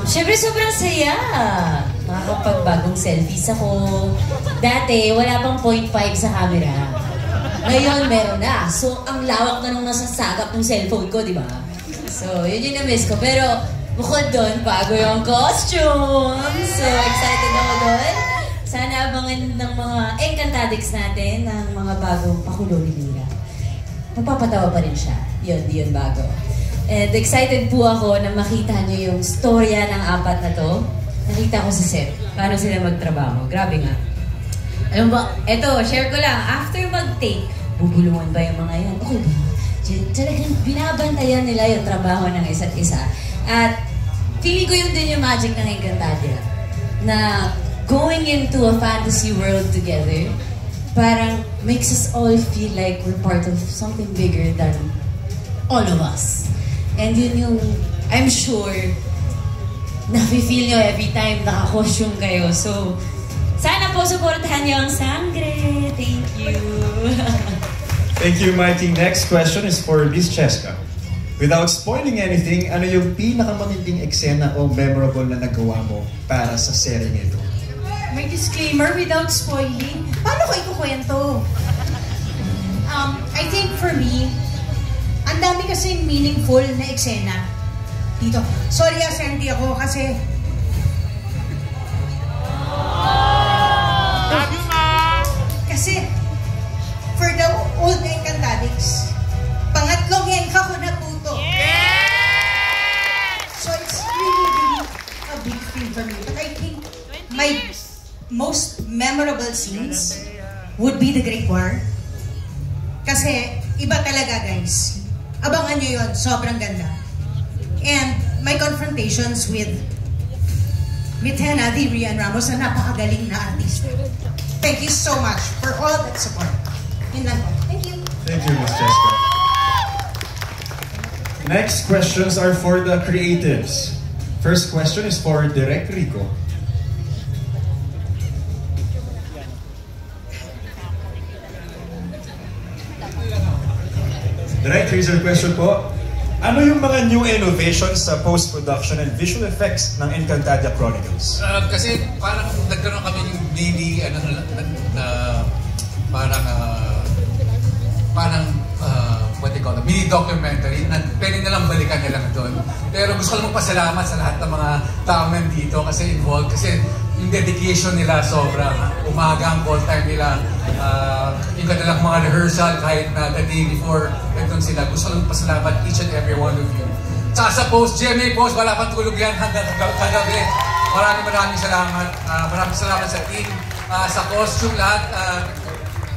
Siyempre sobrang saya. Makakapagbagong selfies ako. Dati, wala pang 0.5 sa camera. Ngayon, meron na. So, ang lawak na nung nasasagap ng cellphone ko, di ba? So, yun yung na-miss ko. Pero, bukod doon, bago yung costume. So, excited ako doon. Sana abangan ng mga Encantadix natin ng mga bagong pakulo ni Mira. Magpapatawa pa rin siya. Yun bago. And excited po ako na makita niyo yung storya ng apat na to. Nakita ko sa set. Paano sila magtrabaho. Grabe nga. Alam ba, eto, share ko lang. After mag-take, bubulungan ba yung mga yan? Okay ba? Talagang binabantayan nila yung trabaho ng isa't isa. At feeling ko yun din yung magic ng Encantadia. Na going into a fantasy world together, parang makes us all feel like we're part of something bigger than all of us. And yun yung, I'm sure, nafe-feel nyo every time naka-costume kayo. So, sana po supportahan nyo ang Sangre. Thank you. Thank you, Mikey. Next question is for Miss Cheska. Without spoiling anything, ano yung pinakamatinding eksena o memorable na nagawa mo para sa seryeng ito? May disclaimer without spoiling. Paano ko ikukwento? I think for me, ang dami kasing meaningful na eksena dito. Sorry, asenti ako kasi... Love you, Ma! Kasi, for the old Encantadix, pangatlong Enka ko natuto. Yes! So it's really a big thing for me. But I think my most memorable scenes would be the Great War. Kasi, iba talaga, guys. Abangan nyo yun. Sobrang ganda. And my confrontations with Mitena, the Rian Ramos, na napakagaling na artista. Thank you so much for all that support. Yun lang po. Thank you. Thank you, Ms. Cheska. Next questions are for the creatives. First question is for Direk Rico. Direk, here's your question po. Ano yung mga new innovations sa post-production and visual effects ng Encantadia Chronicles? Kasi parang nagkaroon kami yung mini, what they call it, mini documentary na pwede nalang balikan nila doon. Pero gusto ko lang magpasalamat sa lahat ng mga tao nandito kasi involved. Kasi yung dedication nila sobrang umaga ang call time nila. Yung kanilang mga rehearsal kahit na the day before nandun sila. Gusto ko lang magpasalamat each and every one of you. Tsaka sa post, GMA Post, wala pang tulog yan hanggang kagabi. Maraming salamat. Maraming salamat sa team, sa costume, lahat.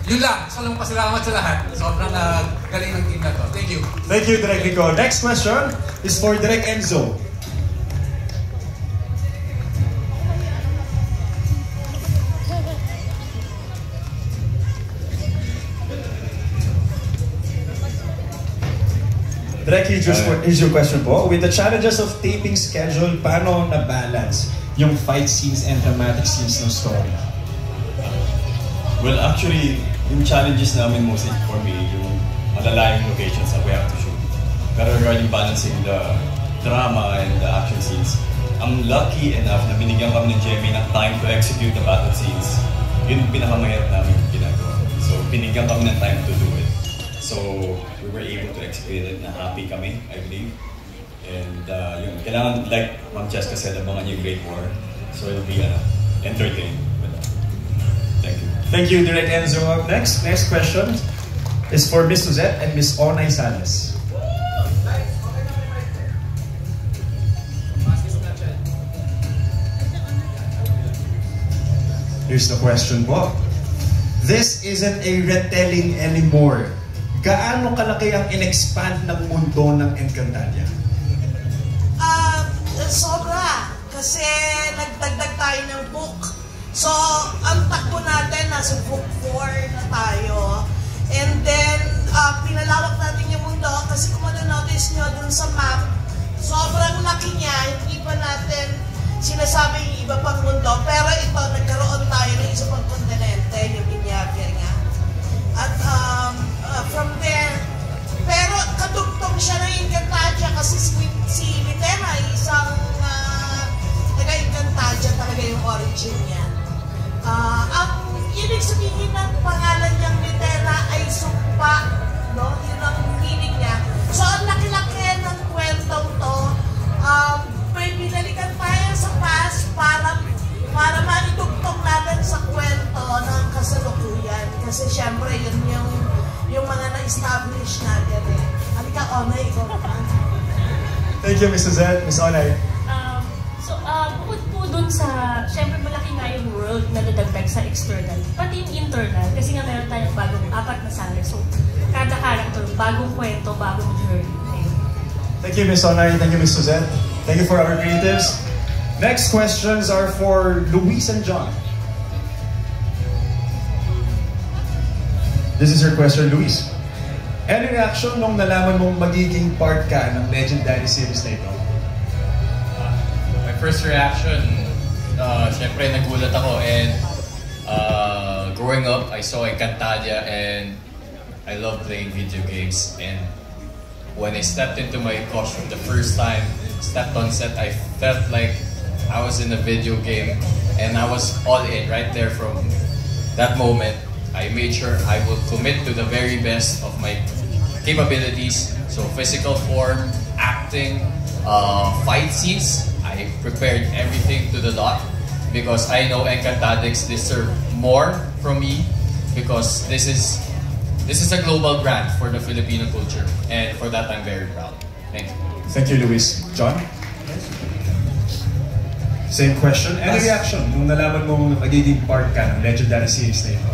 Yun lang. Gusto ko lang magpasalamat sa lahat. Sobrang galing ng team na to. Thank you. Thank you, Direk Rico. Next question is for Direk Enzo. Direk, here's your question po. With the challenges of taping schedule, paano na-balance yung fight scenes and dramatic scenes ng story? Well, actually, yung challenges namin mostly for me, yung malalayong locations that we have to shoot. Pero regarding balancing the drama and the action scenes, I'm lucky enough na binigyan kami ng GMA ng time to execute the battle scenes. Yun yung pinakamahirap namin ginagawa. So, binigyan kami ng time to do it. So, we were able to execute it na happy kami, I believe. And yun, kailangan, like Ma'am Cheska said, abangan yung Great War. So, it'll be entertaining. Thank you. Thank you, Direk Enzo. Next question is for Miss Suzette and Miss Onay Salas. Here's the question po. This isn't a retelling anymore. Gaano kalaki ang in-expand ng mundo ng Encantadia? Sobra. Kasi nagdagdag tayo ng book. So, ang takbo natin, nasa book 4 na tayo. And then, pinalawak natin yung mundo. Kasi kung ano-notice nyo dun sa map, sobrang laki niya. Hindi pa natin sinasabi yung iba pang mundo. Pero ito, nagkaroon tayo ng isa pang kontinente, yung Binyabir nga. At from there, pero katugtong siya ng Encantadia kasi si Mitena, isang Kasi syempre, yun yung mga na-establish natin eh. Halika, Onay, ikaw naman. Thank you, Miss Suzette. Miss Onay. Bukod po dun sa, syempre malaki nga yung world na nadagdag sa external, pati yung internal, kasi nga meron tayong bagong 4 na sala. So, kada character, bagong kwento, bagong journey. Thank you, Miss Onay. Thank you, Miss Suzette. Thank you for our creatives. Next questions are for Luis and John. This is your question, Luis. Any reaction nung nalaman mong magiging part ka ng legendary series na ito? My first reaction, syempre nagulat ako, and growing up, I saw Encantadia and I love playing video games, and when I stepped into my costume the first time, stepped on set, I felt like I was in a video game and I was all in right there from that moment. I made sure I will commit to the very best of my capabilities. So physical form, acting, fight scenes, I prepared everything to the dot because I know Encantadix deserve more from me because this is a global brand for the Filipino culture, and for that I'm very proud. Thank you. Thank you, Luis. John? Same question. Any reaction nung nalaman mong magiging part ka ng legendary series na ito?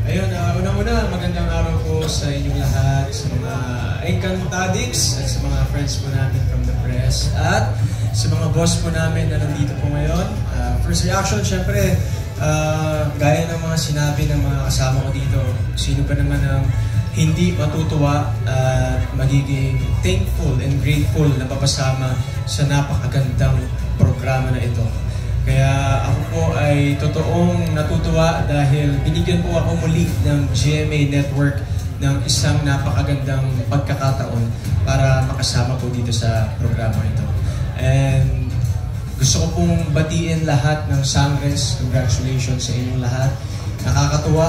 Ayun, unang-una, magandang araw po sa inyong lahat, sa mga Encantadix at sa mga friends po namin from the press at sa mga boss po namin na nandito po ngayon. First reaction, syempre, gaya ng mga sinabi ng mga kasama ko dito, sino pa naman ang hindi matutuwa at magiging thankful and grateful na papasama sa napakagandang programa na ito. Kaya ako po ay totoong natutuwa dahil binigyan po ako muli ng GMA Network ng isang napakagandang pagkakataon para makasama po dito sa programa ito. And gusto ko pong batiin lahat ng Sangres. Congratulations sa inyong lahat. Nakakatuwa.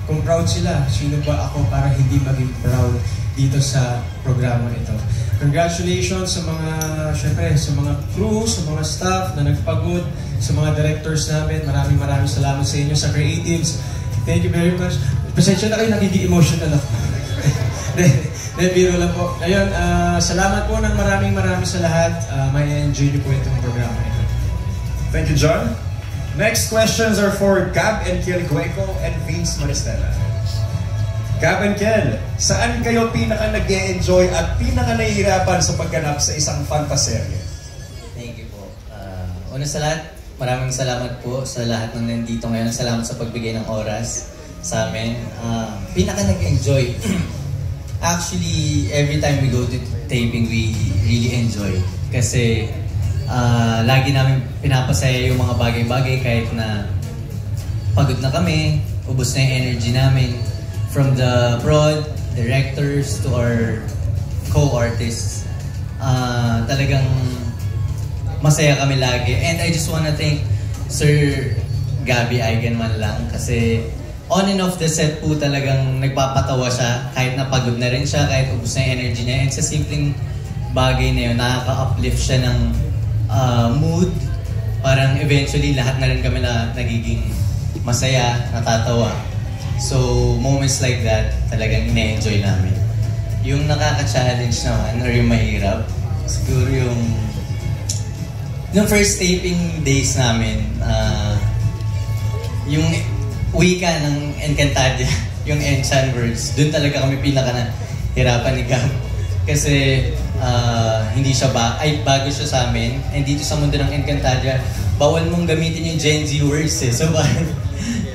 Kung proud sila, sino ba ako para hindi maging proud dito sa programa ito. Congratulations sa mga, syempre, sa mga crew, sa mga staff na nagpagod, sa mga directors namin. Maraming salamat sa inyo, sa creatives. Thank you very much. Pasensya na kayo, nagiging emotional ako. Biro lang po. Ayun, salamat po ng maraming sa lahat. May enjoy niyo po itong programa ito. Thank you, John. Next questions are for Gab and Kiel Gueco and Vince Maristella. Gab and Kiel, saan kayo pinaka nag-e-enjoy at pinaka nahihirapan sa pagganap sa isang fantaserye? Thank you po. Una sa lahat, maraming salamat po sa lahat ng nandito ngayon. Salamat sa pagbigay ng oras sa amin. Pinaka nag-enjoy. Actually, every time we go to taping, we really enjoy. Kasi lagi namin pinapasaya yung mga bagay-bagay kahit na pagod na kami, ubos na yung energy namin. From the prod, directors, to our co-artists, talagang masaya kami lagi. And I just wanna thank Sir Gabby Eigenman lang kasi on and off the set po talagang nagpapatawa siya kahit napagod na rin siya, kahit ubos na yung energy niya. And sa simpleng bagay na yun, nakaka-uplift siya ng mood. Parang eventually lahat na rin kami na nagiging masaya, natatawa. So moments like that talagang ina-enjoy namin. Yung nakaka-challenge naman or yung mahirap, siguro yung first taping days namin, yung wika ng Encantadia, yung Enchan words, dun talaga kami pinaka nahirapan ni Gab. Kasi hindi siya bago siya sa amin. And dito sa mundo ng Encantadia, bawal mong gamitin yung Gen Z words eh. So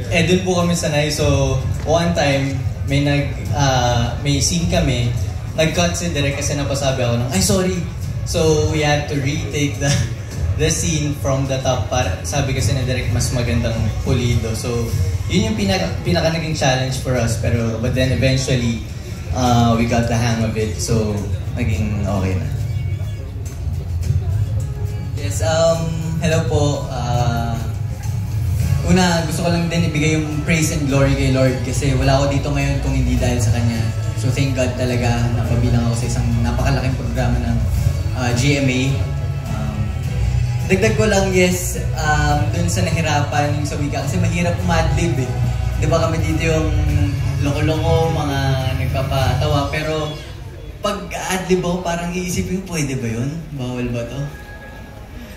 dun po kami sanay. So one time, may scene kami, nag-cut si Direk kasi napasabi ako ng, ay sorry. So we had to retake the scene from the top. Sabi kasi na Direk mas magandang pulido. So yun yung pinaka naging challenge for us. But then eventually, we got the hang of it. So naging okay na. Yes, hello po. Una, gusto ko lang din ibigay yung praise and glory kay Lord kasi wala ako dito ngayon kung hindi dahil sa Kanya. So thank God talaga napabilang ako sa isang napakalaking programa ng GMA. Dagdag ko lang, yes, dun sa nahirapan yung sa wika kasi mahirap madlib eh. di ba kami dito yung loko-loko, mga nagpapatawa, pero pag adlib ako, parang iisipin ko, pwede ba yun? Bawal ba to?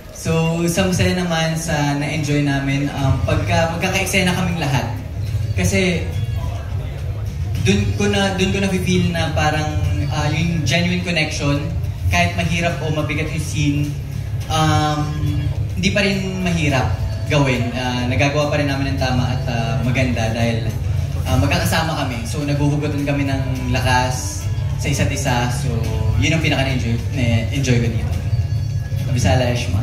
So, isang masaya naman sa na-enjoy namin, pagka magkaka-eksena kaming lahat. Kasi, dun ko na-feel na parang yung genuine connection, kahit mahirap o mabigat yung scene, hindi pa rin mahirap gawin. Nagagawa pa rin namin ng tama at maganda dahil magkakasama kami. So, naghuhugutan kami ng lakas sa isa't isa. So, yun ang pinaka-enjoy ko dito. Bisala Eshma.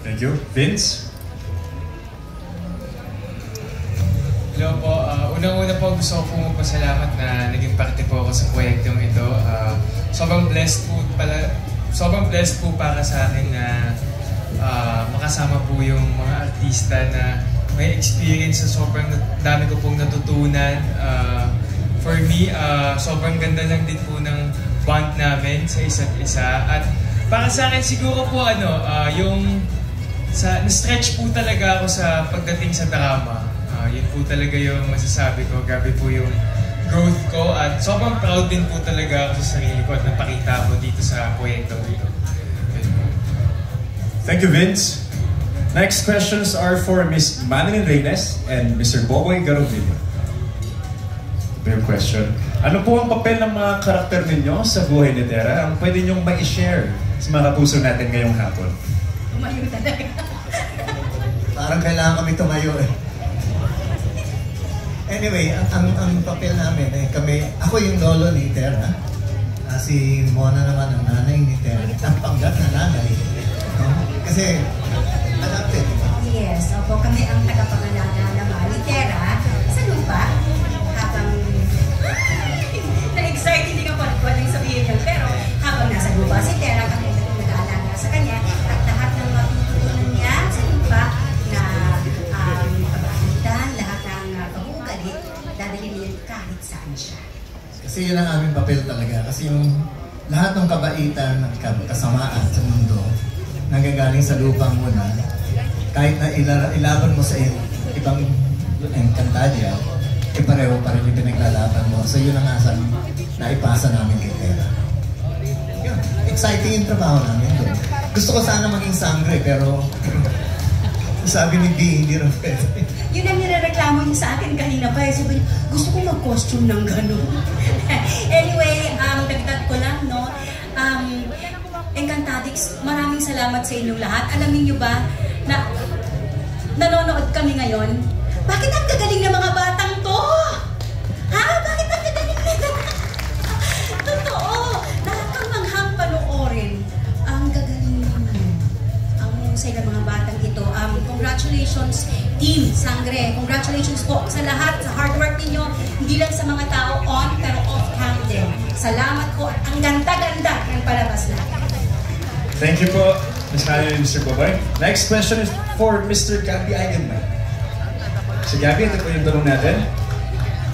Thank you. Vince? Hello po. Unang-una po gusto ko pong magpasalamat na naging parte po ako sa proyektong ito. Sobrang blessed po para sa akin na makasama po yung mga artista na may experience na sobrang dami ko pong natutunan. For me, sobrang ganda lang din po ng bond namin sa isa't isa. At para sa akin siguro po na-stretch po talaga ako sa pagdating sa drama. Yun po talaga yung masasabi ko. Grabe po yung growth ko at sobrang proud din po talaga ako sa sarili ko at napakita ko dito sa proyektong ito. Thank you, Vince. Next questions are for Miss Manilyn Reynes and Mr. Boboy Garovillo. Ito yung question. Ano po ang papel ng mga karakter ninyo sa buhay ni Tera? Ang pwede nyong ma-share sa mga kapuso natin ngayong hapon? Tumayo talaga. Parang kailangan kami tumayo eh. Anyway, ang papel namin eh, ako yung lolo ni Tera. Si Mona naman ang nanay ni Tera. Ang panggap na nanay. Kasi, adopted, di ba? Yes, opo, kami ang tagapangalaga naman ni Tera sa lupa. Habang na-excite, hindi ka pwedeng sabihin yun. Pero habang nasa lupa si Tera, kami nag-aalaga sa kanya. At lahat ng matutunan niya sa lupa na kabahitan, lahat ng pag-uugali, dadalhin niya kahit saan siya. Kasi yun ang aming papel talaga. Kasi yung lahat ng kabaitan at kasamaan sa mundo, nanggagaling sa lupa muna, kahit na ilaban mo sa ibang Encantadia, pareho pa rin yung pinaglalaban mo. So yun ang asang naipasa namin kay Tera. Yun, exciting yung trabaho namin doon. Gusto ko sana maging sangre, pero sabi ni B, hindi rin pwede. Yun ang nirereklamo niya sa akin kanina pa. Sabi niya, gusto ko mag-costume ng gano'n. Anyway, dagdag ko lang, no? Encantadix, maraming salamat sa inyong lahat. Alamin niyo ba na nanonood kami ngayon? Bakit ang gagaling ng mga batang to? Ha? Bakit ang gagaling nila? Totoo! Nakakamanghang panoorin. Ang gagaling naman. Ang husay ng mga batang ito. Congratulations, Team Sangre. Congratulations po sa lahat, sa hard work ninyo. Hindi lang sa mga tao on, pero off-cam din. Salamat po at ang ganda-ganda ng palabas natin. Thank you po, Ms. Manilyn and Mr. Boboy. Next question is for Mr. Gabby Eigenman. So Gabby, ito po yung tanong natin.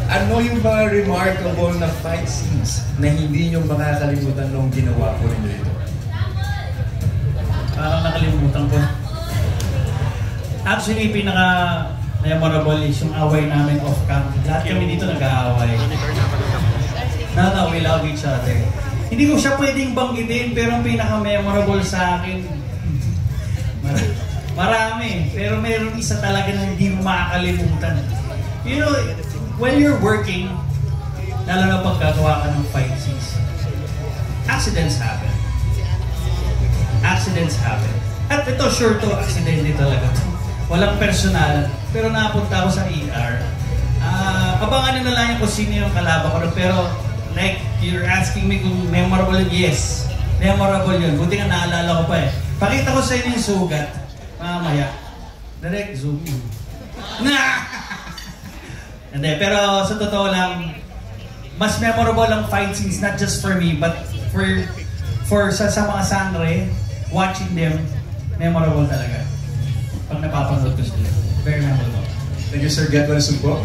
Ano yung mga remarkable na fight scenes na hindi nyo makakalimutan nung ginawa po ninyo ito? Parang nakalimutan ko. Actually, pinaka-memorable is yung away namin off-cam. Lahat kami dito nag-aaway. We love each other. Hindi ko siya pwedeng banggitin, pero ang pinaka-memorable sa akin, marami. Pero meron isa talaga na hindi mo makakalimutan. You know, when you're working, lalo na pagkagawa ka ng fight scenes, accidents happen. Accidents happen. At ito, sure to, accident talaga to. Walang personal, pero napunta ako sa ER. Abangan na lang yung kung sino yung kalaban ko. Pero, like, you're asking me kung memorable yun. Yes, memorable yun. Buti nga naalala ko pa eh. Pakita ko sa inyo yung sugat. Mamaya. Direct zoom in. Hindi, pero sa totoo lang, mas memorable ang fight scenes, not just for me, but for sa mga sangre, watching them, memorable talaga. Pag napapanood ko sila. Very memorable. Thank you, Sir Get Well Sumpo.